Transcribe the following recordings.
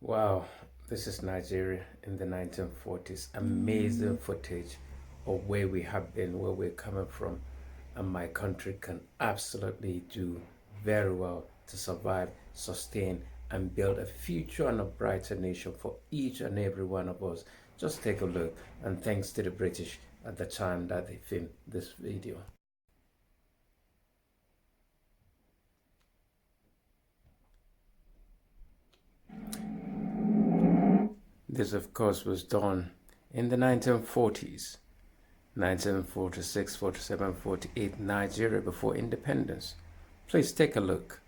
Wow, this is Nigeria in the 1940s. Amazing footage of where we have been, where we're coming from, and my country can absolutely do very well to survive, sustain, and build a future and a brighter nation for each and every one of us. Just take a look, and thanks to the British at the time that they filmed this video. This, of course, was done in the 1940s, 1946, 47, 48, Nigeria before independence. Please take a look.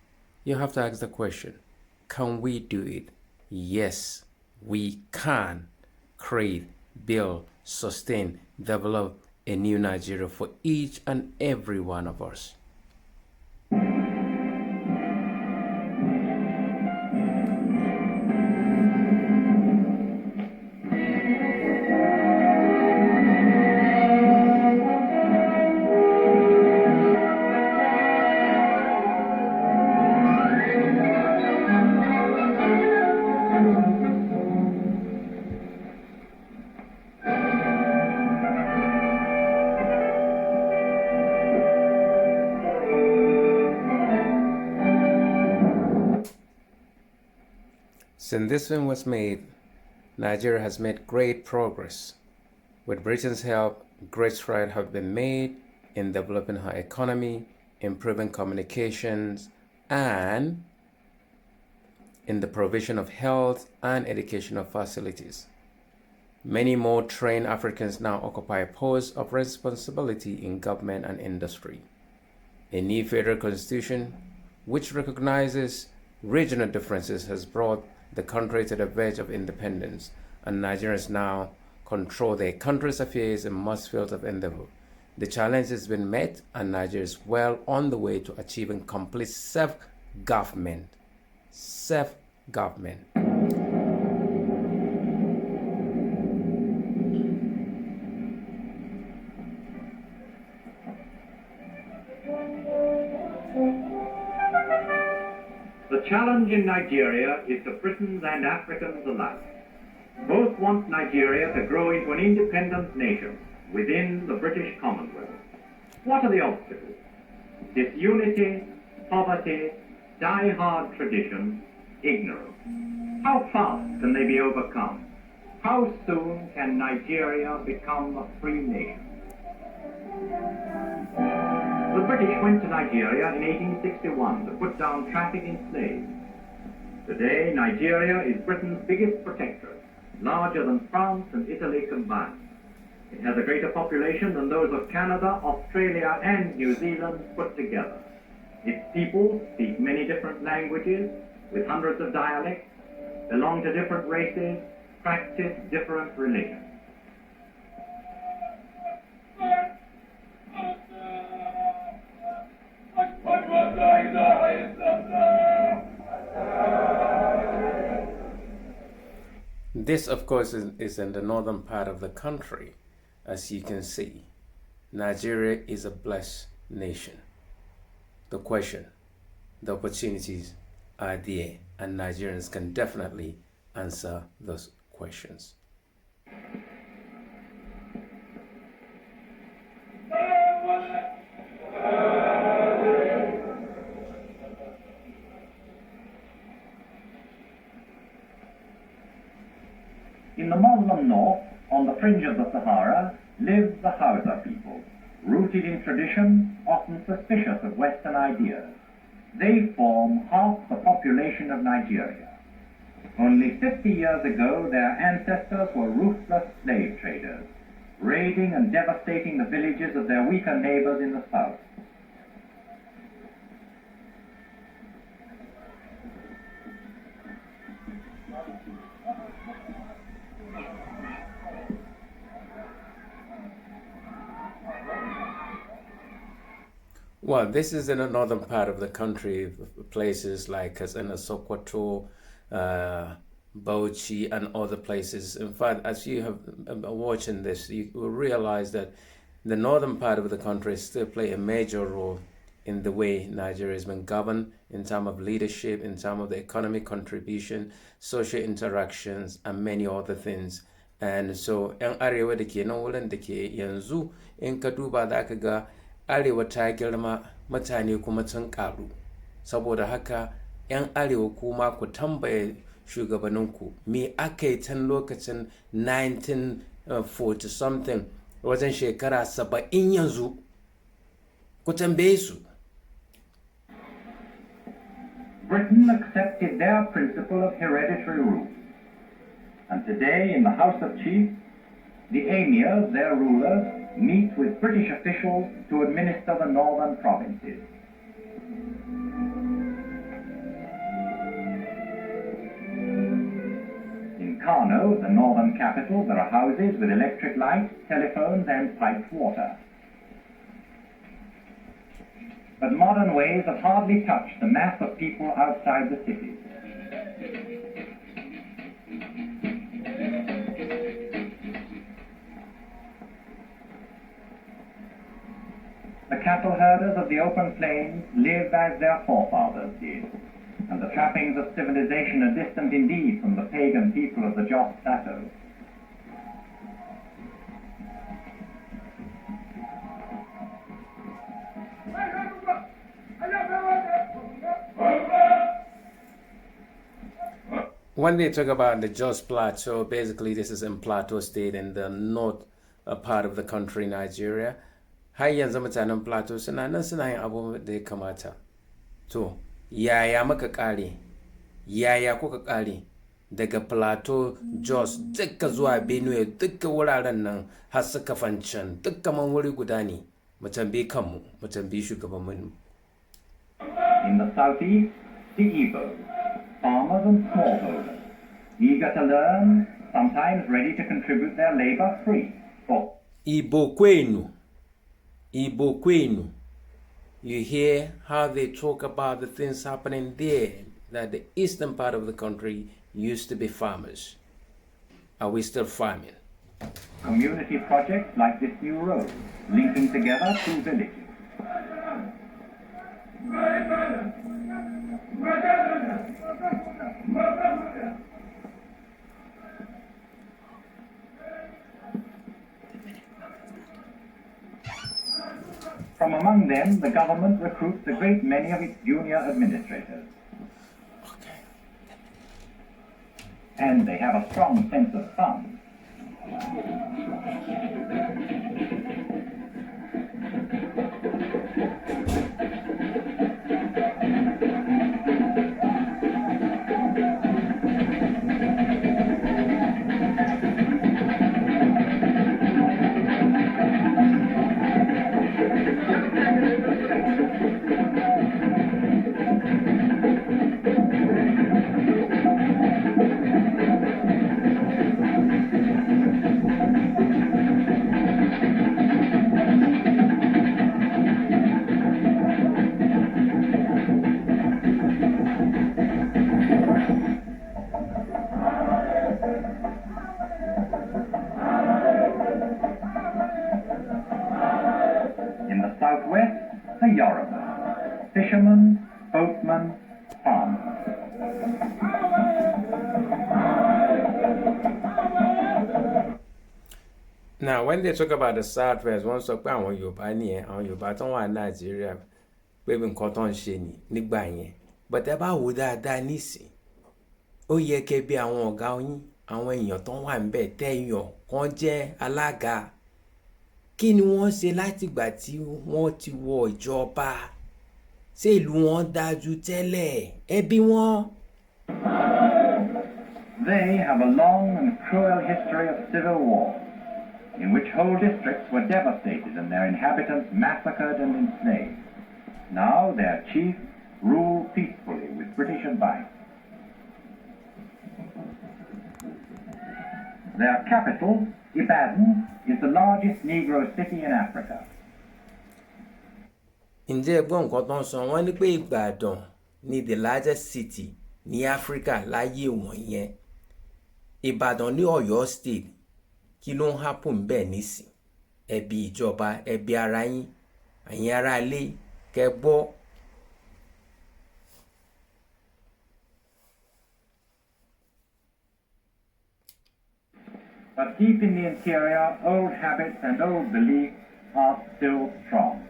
You have to ask the question, can we do it? Yes, we can create, build, sustain, develop a new Nigeria for each and every one of us. Since this film was made, Nigeria has made great progress. With Britain's help, great strides have been made in developing her economy, improving communications, and in the provision of health and educational facilities. Many more trained Africans now occupy posts of responsibility in government and industry. A new federal constitution, which recognizes regional differences, has brought the country to the verge of independence, and Nigerians now control their country's affairs in most fields of endeavor. The challenge has been met, and Nigeria is well on the way to achieving complete self-government. Self-government. The challenge in Nigeria is to Britons and Africans alike. Both want Nigeria to grow into an independent nation within the British Commonwealth. What are the obstacles? Disunity, poverty, die-hard tradition, ignorance. How fast can they be overcome? How soon can Nigeria become a free nation? The British went to Nigeria in 1861 to put down traffic in slaves. Today, Nigeria is Britain's biggest protectorate, larger than France and Italy combined. It has a greater population than those of Canada, Australia, and New Zealand put together. Its people speak many different languages with hundreds of dialects, belong to different races, practice different religions. This, of course, is in the northern part of the country. As you can see, Nigeria is a blessed nation. The question, the opportunities are there, and Nigerians can definitely answer those questions. In the Muslim north, on the fringe of the Sahara, live the Hausa people, rooted in tradition, often suspicious of Western ideas. They form half the population of Nigeria. Only 50 years ago, their ancestors were ruthless slave traders, raiding and devastating the villages of their weaker neighbors in the south. Well, this is in the northern part of the country, places like Sokoto, Bauchi, and other places. In fact, as you have watching this, you will realize that the northern part of the country still play a major role in the way Nigeria has been governed, in terms of leadership, in terms of the economic contribution, social interactions, and many other things. And so, ‘yan arewa da ke nan wurin da ke yanzu in ka duba za ka ga arewa ta girma, mutane kuma sun ƙaru. Saboda haka, ‘yan arewa kuma ku tambaye shugabanninku me aka yi tun lokacin 1940 something wajen shekara 70 yanzu. Ku tambaye su. Britain accepted their principle of hereditary rule. And today, in the House of Chiefs, the emirs, their rulers, meet with British officials to administer the northern provinces. In Kano, the northern capital, there are houses with electric lights, telephones, and piped water. But modern ways have hardly touched the mass of people outside the cities. The cattle herders of the open plains live as their forefathers did, and the trappings of civilization are distant indeed from the pagan people of the Joss Plateau. When they talk about the Joss Plateau, basically this is in Plateau State in the north part of the country, Nigeria. Har yanzu mutanen Plateau suna nan suna yin abubuwan da ya kamata. To, yaya muka kare? Yaya kuka kare? Daga Plateau, Jos, dukka zuwa Benue, dukka wuraren nan har suka fancan, dukka man wuri guda ne. Mu tambayi kanmu, mu tambayi shugabanmu. In the southeast, the Igbos, farmers and smallholders, eager to learn, sometimes ready to contribute their labor free. For Igbo kwenu. Igbo kwenu. You hear how they talk about the things happening there, that the eastern part of the country used to be farmers. Are we still farming? Community projects like this new road, linking together two villages. From among them, the government recruits a great many of its junior administrators. Okay. And they have a strong sense of fun. Fishermen, boatmen, farmers. Now, when they talk about the Southwest, wọ́n sọ pé àwọn Yorùbá nìyẹn, àwọn Yorùbá tó wà ní Nàìjíríà pé nǹkan tó ń ṣe ní nígbà yẹn. But ẹ bá wò dáadáa nísìn, ó yẹ kẹ́ bí àwọn ọ̀gá yín, àwọn èèyàn tó wà níbẹ̀ tẹ́yàn kan jẹ́ alága. Kí ni wọ́n ṣe láti ìgbà tí wọ́n ti wọ ìjọba? Ṣé ìlú wọn dájú tẹ́lẹ̀? Ẹ bí wọn. They have a long and cruel history of civil war, in which whole districts were devastated and their inhabitants massacred and enslaved. Now their chiefs rule peacefully with British advice. Their capital, Ibadan, is the largest Negro city in Africa. Ǹjẹ́ ẹgbọ́n nǹkan tó ń sọ wọ́n ní pé Ìbàdàn ni the largest city ní Africa láyé wọ̀nyẹn. Ìbàdàn ní Ọ̀yọ́ state, kí ló ń happen bẹ́ẹ̀ nísìn? Ẹbí ìjọba, ẹbí ara yín, ẹ̀yin ará ilé, Kebo. But deep in the interior, old habits and old beliefs are still strong.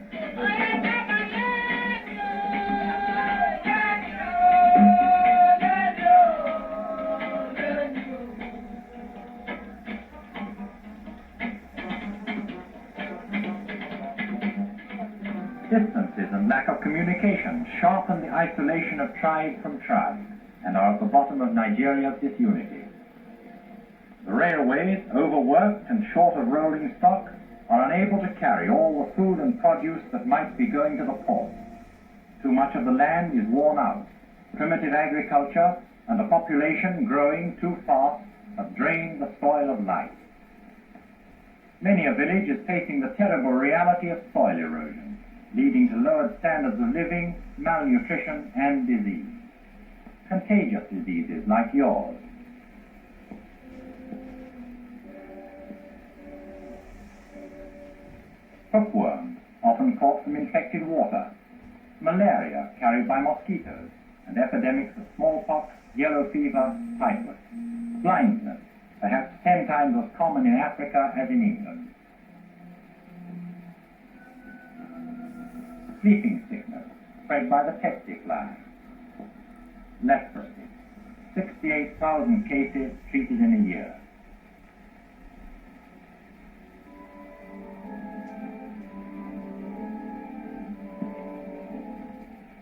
Distances and lack of communication sharpen the isolation of tribe from tribe and are at the bottom of Nigeria's disunity. The railways, overworked and short of rolling stock, are unable to carry all the food and produce that might be going to the ports. Too much of the land is worn out. Primitive agriculture and a population growing too fast have drained the soil of life. Many a village is facing the terrible reality of soil erosion, leading to lowered standards of living, malnutrition, and disease. Contagious diseases like yours. Hookworms, often caught from infected water. Malaria, carried by mosquitoes, and epidemics of smallpox, yellow fever, typhus. Blindness, perhaps 10 times as common in Africa as in England. Sleeping sickness, spread by the tsetse fly. Leprosy, 68,000 cases treated in a year.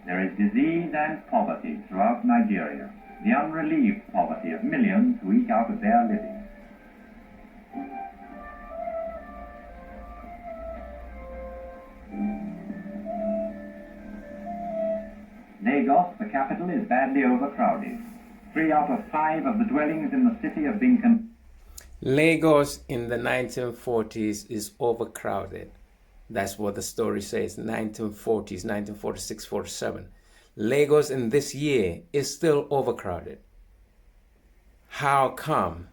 There is disease and poverty throughout Nigeria, the unrelieved poverty of millions who eat out of their living. Lagos, the capital, is badly overcrowded. 3 out of 5 of the dwellings in the city have been Lagos in the 1940s is overcrowded. That's what the story says, 1940s, 1946, 47. Lagos in this year is still overcrowded. How come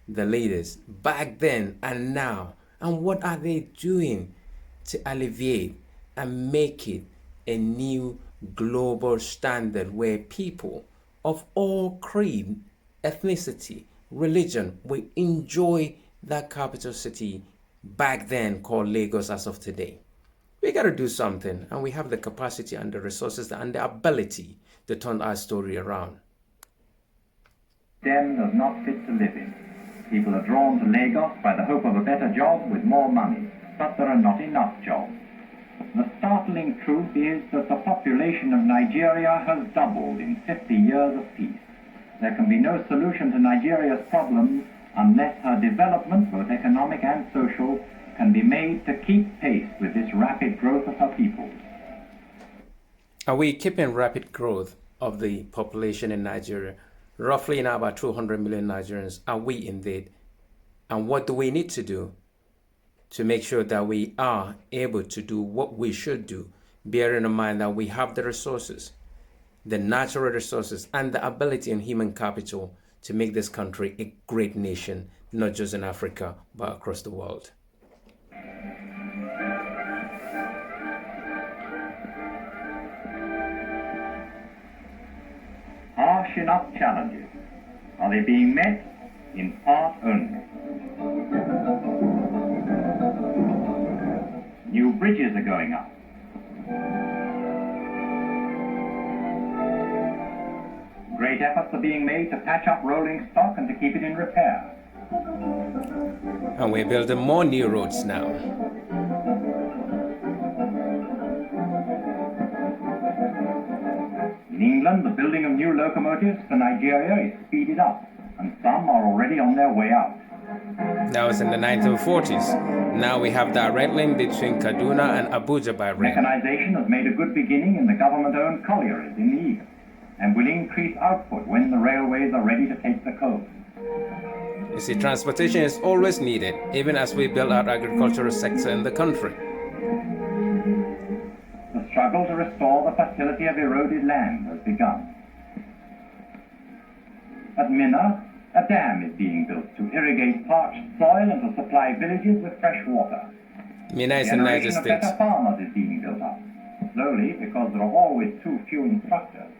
the leaders back then and now, and what are they doing to alleviate and make it a new global standard where people of all creed, ethnicity, religion will enjoy that capital city back then called Lagos as of today? We got to do something, and we have the capacity and the resources and the ability to turn our story around. Den does not fit to live in. People are drawn to Lagos by the hope of a better job with more money, but there are not enough jobs. The startling truth is that the population of Nigeria has doubled in 50 years of peace. There can be no solution to Nigeria's problems unless her development, both economic and social, can be made to keep pace with this rapid growth of her people. Are we keeping rapid growth of the population in Nigeria? Roughly now about 200 million Nigerians. Are we indeed? And what do we need to do to make sure that we are able to do what we should do, bearing in mind that we have the resources, the natural resources, and the ability and human capital to make this country a great nation, not just in Africa, but across the world? Harsh enough challenges. Are they being met? In part only. New bridges are going up. Great efforts are being made to patch up rolling stock and to keep it in repair. And we're building more new roads now. In England, the building of new locomotives for Nigeria is speeded up, and some are already on their way out. That was in the 1940s. Now we have direct link between Kaduna and Abuja by rail. Mechanization has made a good beginning in the government-owned collieries in the east, and will increase output when the railways are ready to take the coast. You see, transportation is always needed, even as we build our agricultural sector in the country. The struggle to restore the fertility of eroded land has begun. At Minna, a dam is being built to irrigate parched soil and to supply villages with fresh water. Minna is in Niger State. Better farmers is being built up. on slowly because there are always too few instructors.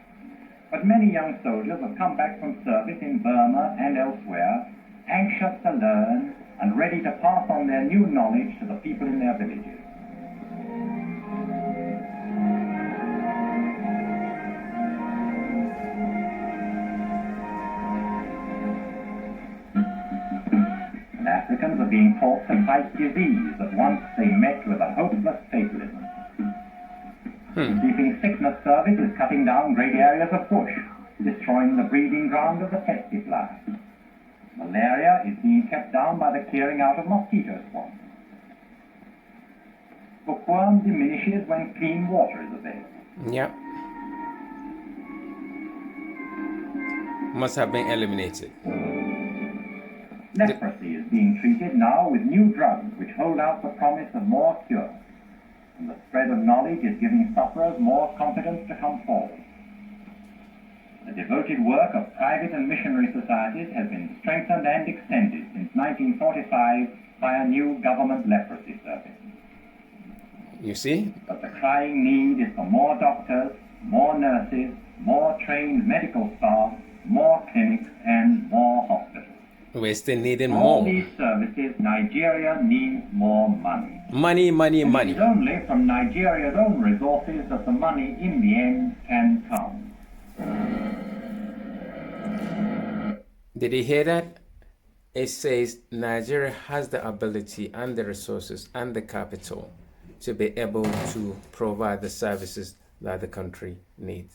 But many young soldiers have come back from service in Burma and elsewhere, anxious to learn and ready to pass on their new knowledge to the people in their villages. And Africans are being taught to fight disease that once they met with a hopeless fatalism. Keeping sickness service is cutting down great areas of bush, destroying the breeding ground of the tsetse fly. Malaria is being kept down by the clearing out of mosquito swamps. Bookworm diminishes when clean water is available. Yep. Must have been eliminated. Leprosy is being treated now with new drugs which hold out the promise of more cure. And the spread of knowledge is giving sufferers more confidence to come forward. The devoted work of private and missionary societies has been strengthened and extended since 1945 by a new government leprosy service. You see? But the crying need is for more doctors, more nurses, more trained medical staff, more clinics, and more hospitals. We're still needing All more. these services, Nigeria needs more money. Money, money, And money. It is only from Nigeria's own resources that the money in the end can come. Did you hear that? It says Nigeria has the ability and the resources and the capital to be able to provide the services that the country needs.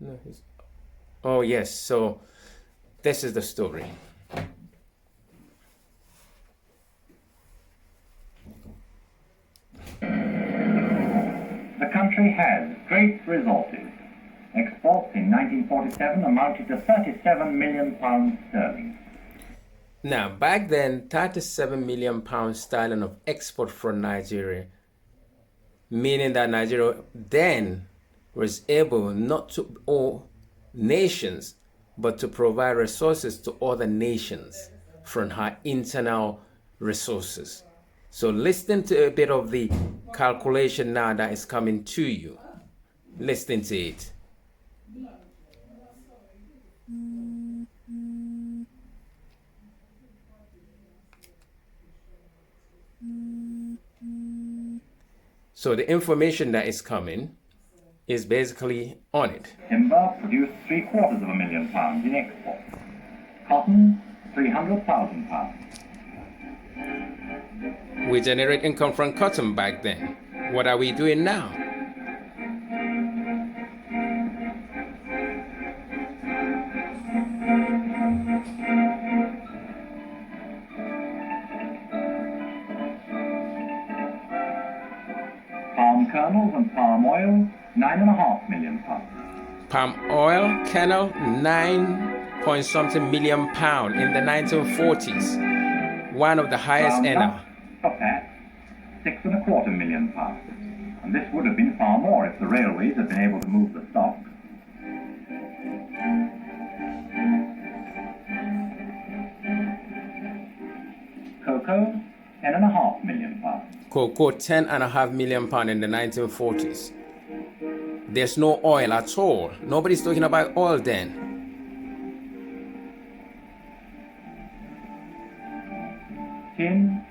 No, oh, yes. So this is the story. The country has great resources. Exports in 1947 amounted to 37 million pounds sterling. Now, back then, 37 million pounds sterling of export from Nigeria, meaning that Nigeria then was able not to owe nations, but to provide resources to other nations from her internal resources. So listen to a bit of the calculation now that is coming to you. Listen to it. So the information that is coming is basically on it. Timber produced £750,000 in export. Cotton, 300,000 pounds. We generate income from cotton back then. What are we doing now? Palm kernels and palm oil, £9.5 million. Palm oil kernel, 9-point-something million pound in the 1940s. One of the highest ever. For fat, £6.25 million. And this would have been far more if the railways had been able to move the stock. Cocoa, £10.5 million. Cocoa, 10.5 million pound in the 1940s. There's no oil at all. Nobody's talking about oil then. Tin,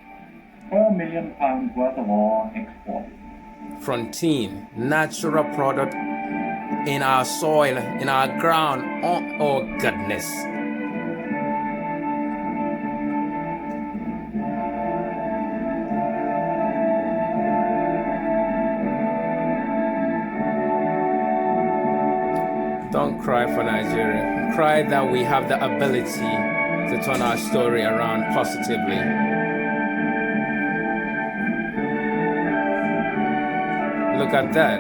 £4 million worth of ore exported. From tin, natural product in our soil, in our ground. Oh goodness. Don't cry for Nigeria. Cry that we have the ability to turn our story around positively. Look at that.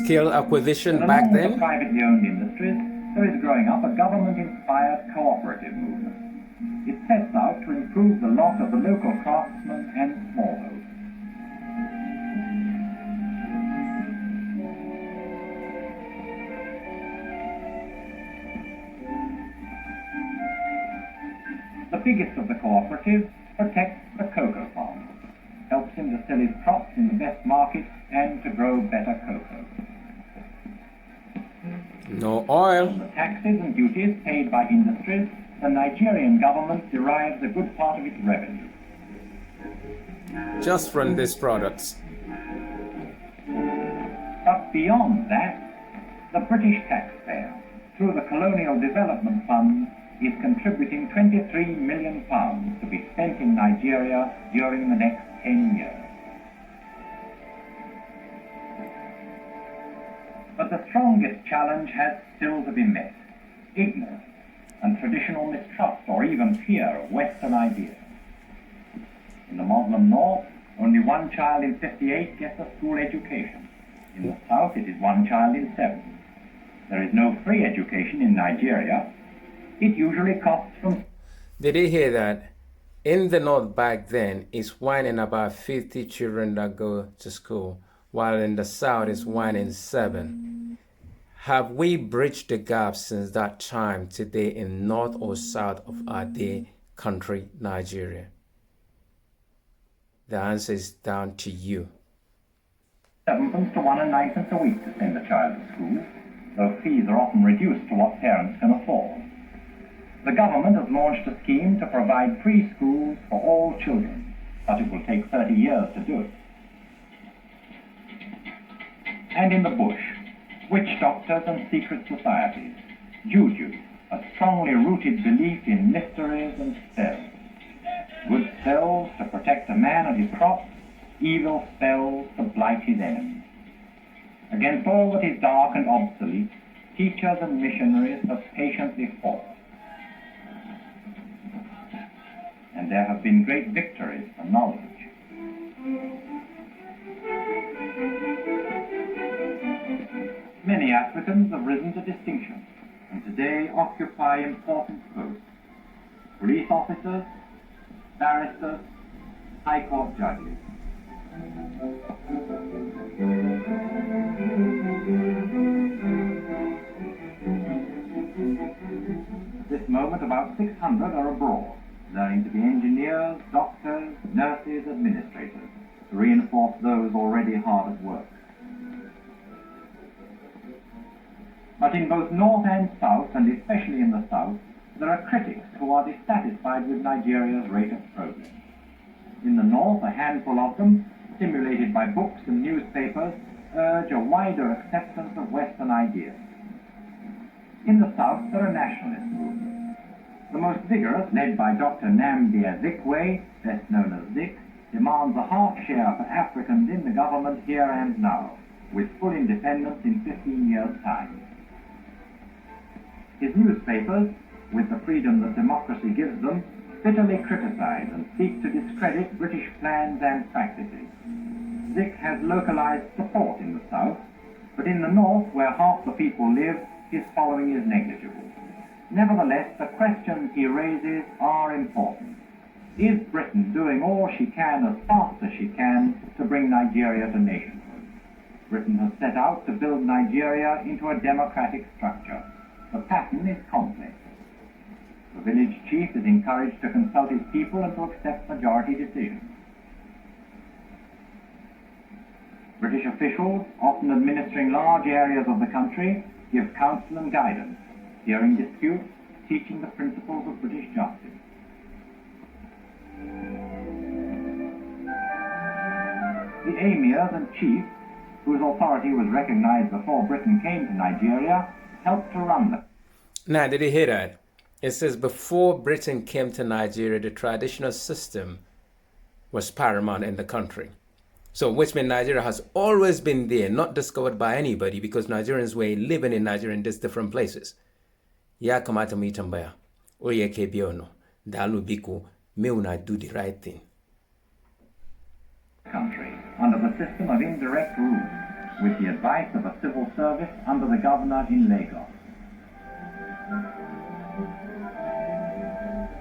Skill acquisition back then. Among the privately owned industries, there is growing up a government-inspired cooperative movement. sets out to improve the lot of the local craftsmen and smallholders. The biggest of the cooperatives protects the cocoa farmer, helps him to sell his crops in the best markets and to grow better cocoa. No oil. From the taxes and duties paid by industries, the Nigerian government derives a good part of its revenue. Just from these products. But beyond that, the British taxpayer, through the Colonial Development Fund, is contributing £23 million to be spent in Nigeria during the next 10 years. But the strongest challenge has still to be met: ignorance and traditional mistrust or even fear of Western ideas. In the Muslim North, only 1 child in 58 gets a school education. In the South, it is 1 child in 7. There is no free education in Nigeria. It usually costs from... Did you hear that? In the North back then, it's 1 in about 50 children that go to school, while in the South, it's 1 in 7. Have we bridged the gap since that time today in North or South of our dear country, Nigeria? The answer is down to you. 7 pence to 1 and 9 pence a week to send a child to school, though fees are often reduced to what parents can afford. The government has launched a scheme to provide free schools for all children, but it will take 30 years to do it. And in the bush, witch doctors and secret societies, juju, a strongly rooted belief in mysteries and spells. Good spells to protect a man and his crops, evil spells to blight his enemies. Against all that is dark and obsolete, teachers and missionaries have patiently fought. And there have been great victories for knowledge. Many Africans have risen to distinction and today occupy important posts: police officers, barristers, high court judges. At this moment, about 600 are abroad, learning to be engineers, doctors, nurses, administrators, to reinforce those already hard at work. But in both North and South, and especially in the South, there are critics who are dissatisfied with Nigeria's rate of progress. In the North, a handful of them, stimulated by books and newspapers, urge a wider acceptance of Western ideas. In the South, there are nationalist movements. The most vigorous, led by Dr. Nnamdi Azikiwe, best known as Zik, demands a half share for Africans in the government here and now, with full independence in 15 years' time. His newspapers, with the freedom that democracy gives them, bitterly criticize and seek to discredit British plans and practices. Zik has localized support in the South, but in the North, where half the people live, his following is negligible. Nevertheless, the questions he raises are important. Is Britain doing all she can as fast as she can to bring Nigeria to nationhood? Britain has set out to build Nigeria into a democratic structure. The pattern is complex. The village chief is encouraged to consult his people and to accept majority decisions. British officials, often administering large areas of the country, give counsel and guidance, hearing disputes, teaching the principles of British justice. The emirs and chiefs, whose authority was recognized before Britain came to Nigeria, helped to run them. Now, did you hear that? It says before Britain came to Nigeria, the traditional system was paramount in the country. So, which means Nigeria has always been there, not discovered by anybody, because Nigerians were living in Nigeria in these different places. Ya kamata mu tambaya, oye ke biono, dalu biko, meuna do the right thing. Country, under the system of indirect rule, with the advice of a civil service under the governor in Lagos.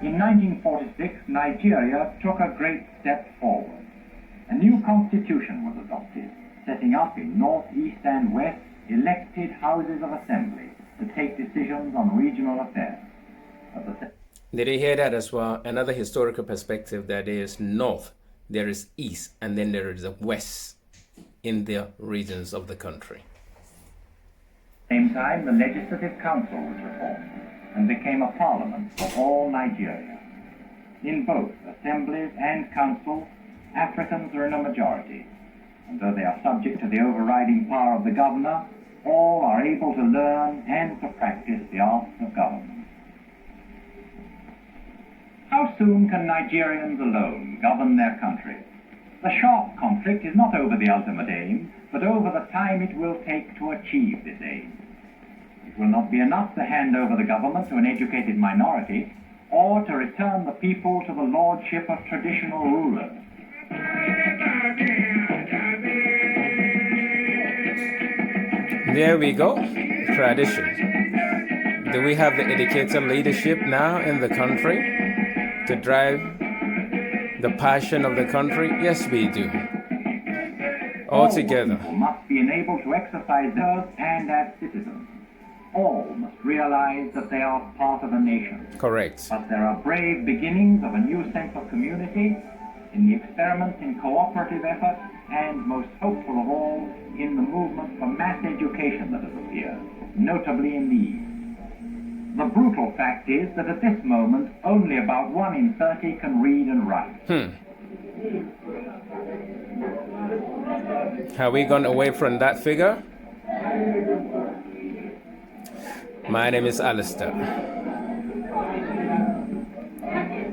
In 1946, Nigeria took a great step forward. A new constitution was adopted, setting up in north, east, and west elected houses of assembly to take decisions on regional affairs. Did you hear that as well? Another historical perspective, that there is north, there is east, and then there is a west in the regions of the country. At the same time, the Legislative Council was reformed and became a parliament for all Nigeria. In both assemblies and councils, Africans are in a majority, and though they are subject to the overriding power of the governor, all are able to learn and to practice the arts of government. How soon can Nigerians alone govern their country? The sharp conflict is not over the ultimate aim, but over the time it will take to achieve this aim. It will not be enough to hand over the government to an educated minority, or to return the people to the lordship of traditional rulers. There we go. Tradition. Do we have the educated leadership now in the country to drive the passion of the country? Yes, we do. All together. All must be enabled to exercise theirs and as citizens. All must realize that they are part of a nation. Correct. But there are brave beginnings of a new sense of community in the experiments in cooperative effort, and most hopeful of all, in the movement for mass education that has appeared, notably in the East. The brutal fact is that at this moment, only about 1 in 30 can read and write. Have we gone away from that figure? My name is Alistair,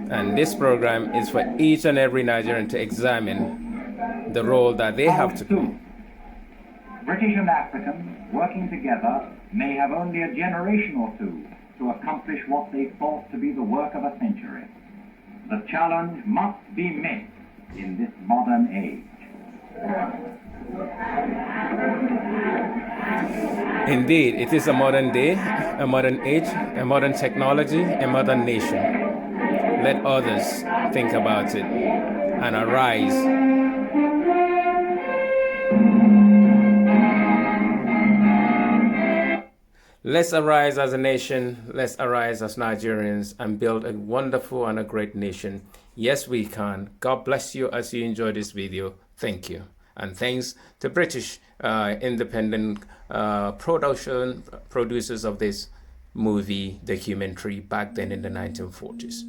and this program is for each and every Nigerian to examine the role that they have to play. British and Africans working together may have only a generation or two to accomplish what they thought to be the work of a century. The challenge must be met in this modern age. Indeed, it is a modern day, a modern age, a modern technology, a modern nation. Let others think about it and arise. Let's arise as a nation, let's arise as Nigerians and build a wonderful and a great nation. Yes, we can. God bless you as you enjoy this video. Thank you. And thanks to British independent producers of this movie documentary back then in the 1940s.